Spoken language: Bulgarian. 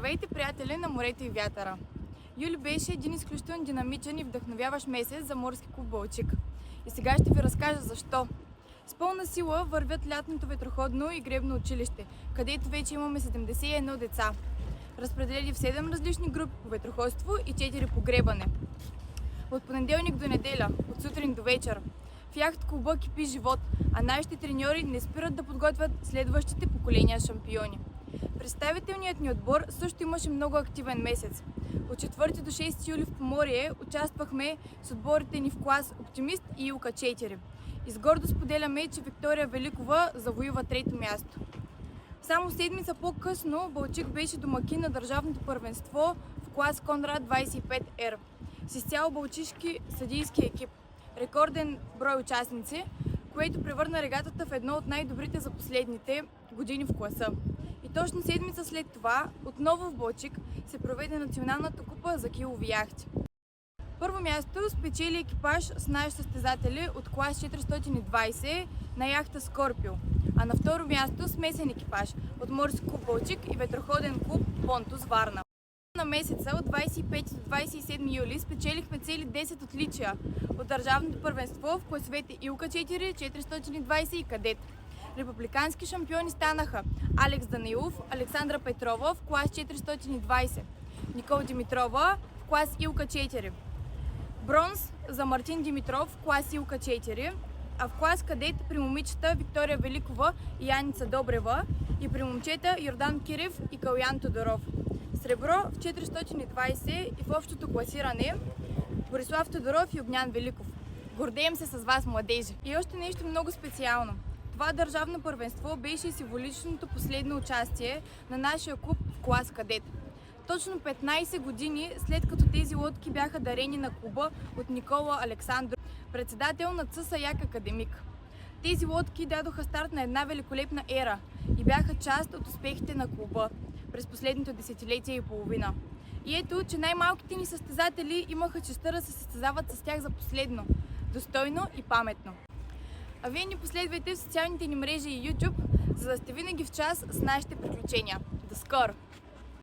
Здравейте, приятели на морето и вятъра! Юли беше един изключително динамичен и вдъхновяващ месец за морски клуб Балчик. И сега ще ви разкажа защо. С пълна сила вървят лятното ветроходно и гребно училище, където вече имаме 71 деца, разпределени в 7 различни групи по ветроходство и 4 по гребане. От понеделник до неделя, от сутрин до вечер, в яхт клуба кипи живот, а нашите треньори не спират да подготвят следващите поколения шампиони. Представителният ни отбор също имаше много активен месец. От 4 до 6 юли в Поморие участвахме с отборите ни в клас Оптимист и Илка 4. И с гордост споделяме, че Виктория Великова завоюва 3-то място. Само седмица по-късно Балчик беше домакин на държавното първенство в клас Конрад 25R с изцяло балчишки съдийски екип. Рекорден брой участници, което превърна регатата в едно от най-добрите за последните години в класа. И точно седмица след това, отново в Балчик, се проведе националната купа за килови яхти. Първо място спечели екипаж с наши състезатели от клас 420 на яхта Скорпио, а на второ място смесен екипаж от морски клуб Балчик и ветроходен клуб Понтус Варна. На месеца от 25 до 27 юли спечелихме цели 10 отличия от държавното първенство в класовете Илка 4, 420 и Кадет. Републикански шампиони станаха Алекс Данилов, Александра Петрова в клас 420, Никол Димитрова в клас Илка 4, бронз за Мартин Димитров в клас Илка 4, а в клас Кадет при момичета Виктория Великова и Яница Добрева и при момчета Йордан Кирев и Калян Тодоров. Сребро в 420 и в общото класиране Борислав Тодоров и Огнян Великов. Гордеем се с вас, младежи! И още нещо много специално. Това държавно първенство беше символичното последно участие на нашия клуб в клас Кадет. Точно 15 години след като тези лодки бяха дарени на клуба от Никола Александров, председател на ЦСА Як Академик. Тези лодки дадоха старт на една великолепна ера и бяха част от успехите на клуба през последното десетилетие и половина. И ето, че най-малките ни състезатели имаха честта да се състезават с тях за последно, достойно и паметно. А вие ни последвайте в социалните ни мрежи и YouTube, за да сте винаги в час с нашите приключения. До скоро!